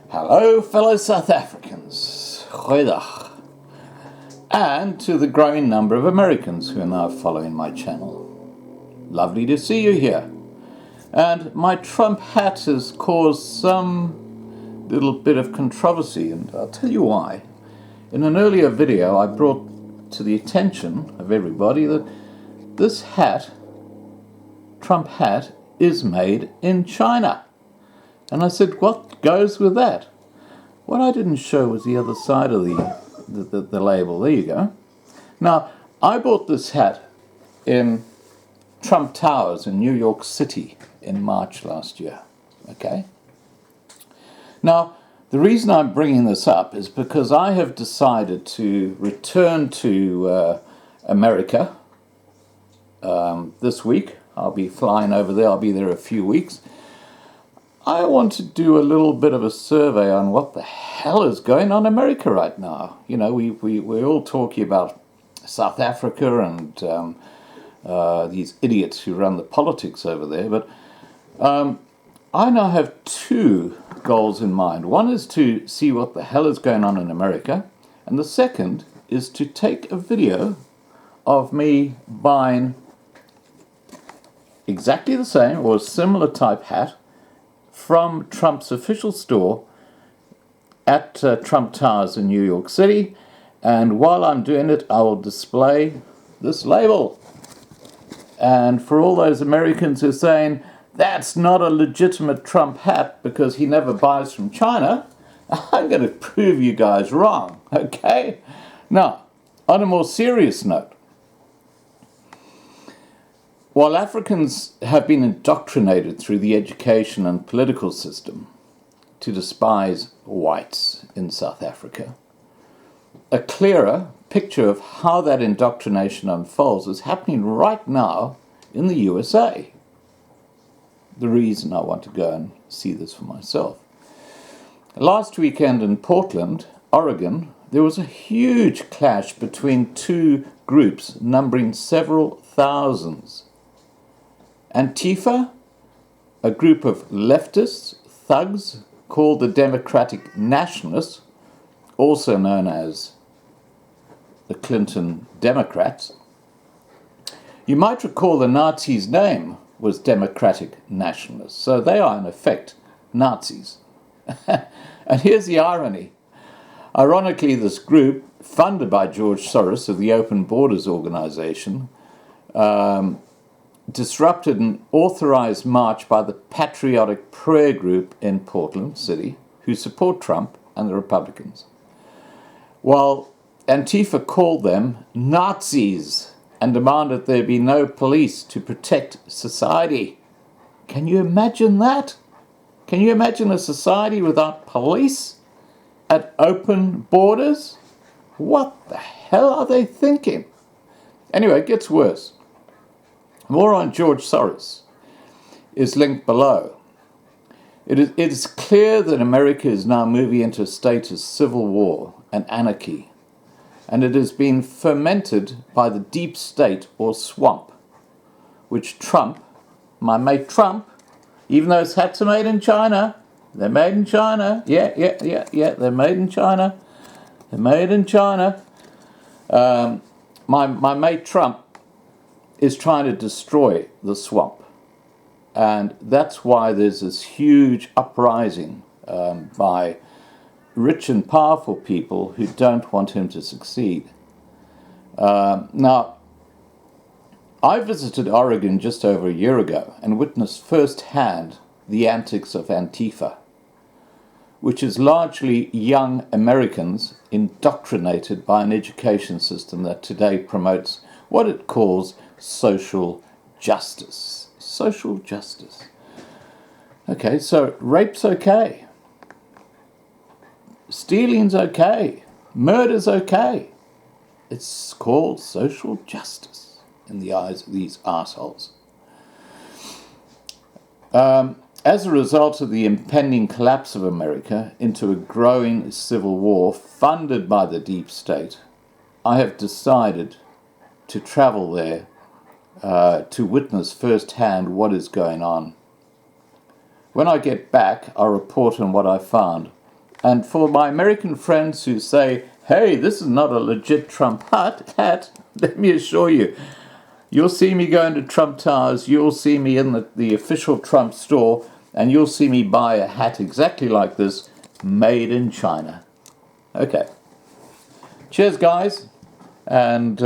Hello, fellow South Africans. Goeiedag. And to the growing number of Americans who are now following my channel. Lovely to see you here. And my Trump hat has caused some little bit of controversy, and I'll tell you why. In an earlier video, I brought to the attention of everybody that this hat, Trump hat, is made in China. And I said, what goes with that? What I didn't show was the other side of the label. There you go. Now, I bought this hat in Trump Towers in New York City in March last year. Okay? Now, the reason I'm bringing this up is because I have decided to return to America this week. I'll be flying over there. I'll be there a few weeks. I want to do a little bit of a survey on what the hell is going on in America right now. You know, we're all talking about South Africa and these idiots who run the politics over there. But I now have two goals in mind. One is to see what the hell is going on in America. And the second is to take a video of me buying exactly the same or a similar type hat from Trump's official store at Trump Towers in New York City. And while I'm doing it, I will display this label. And for all those Americans who are saying, that's not a legitimate Trump hat because he never buys from China, I'm going to prove you guys wrong, okay? Now, on a more serious note, while Africans have been indoctrinated through the education and political system to despise whites in South Africa, a clearer picture of how that indoctrination unfolds is happening right now in the USA. The reason I want to go and see this for myself. Last weekend in Portland, Oregon, there was a huge clash between two groups numbering several thousands. Antifa, a group of leftists, thugs, called the Democratic Nationalists, also known as the Clinton Democrats. You might recall the Nazis' name was Democratic Nationalists, so they are in effect Nazis. And here's the irony. Ironically, this group, funded by George Soros of the Open Borders Organization, disrupted an authorized march by the Patriotic Prayer Group in Portland City, who support Trump and the Republicans, while Antifa called them Nazis and demanded there be no police to protect society. Can you imagine that? Can you imagine a society without police at open borders? What the hell are they thinking? Anyway, it gets worse. More on George Soros is linked below. It is clear that America is now moving into a state of civil war and anarchy, and it has been fermented by the deep state or swamp, which Trump, my mate Trump, even though his hats are made in China, they're made in China, yeah, they're made in China, they're made in China. My mate Trump is trying to destroy the swamp. And that's why there's this huge uprising by rich and powerful people who don't want him to succeed. Now, I visited Oregon just over a year ago and witnessed firsthand the antics of Antifa, which is largely young Americans indoctrinated by an education system that today promotes what it calls social justice. Social justice. Okay, so rape's okay. Stealing's okay. Murder's okay. It's called social justice in the eyes of these assholes. As a result of the impending collapse of America into a growing civil war funded by the deep state, I have decided to travel there to witness firsthand what is going on. When I get back, I'll report on what I found And for my American friends who say, hey, this is not a legit Trump hat, let me assure you, you'll see me go into Trump Towers, you'll see me in the official Trump store, and you'll see me buy a hat exactly like this, made in China. Okay. Cheers, guys. And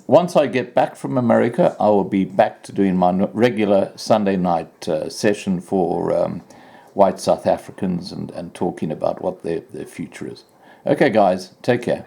once I get back from America, I will be back to doing my regular Sunday night session for white South Africans and talking about what their future is. Okay, guys, take care.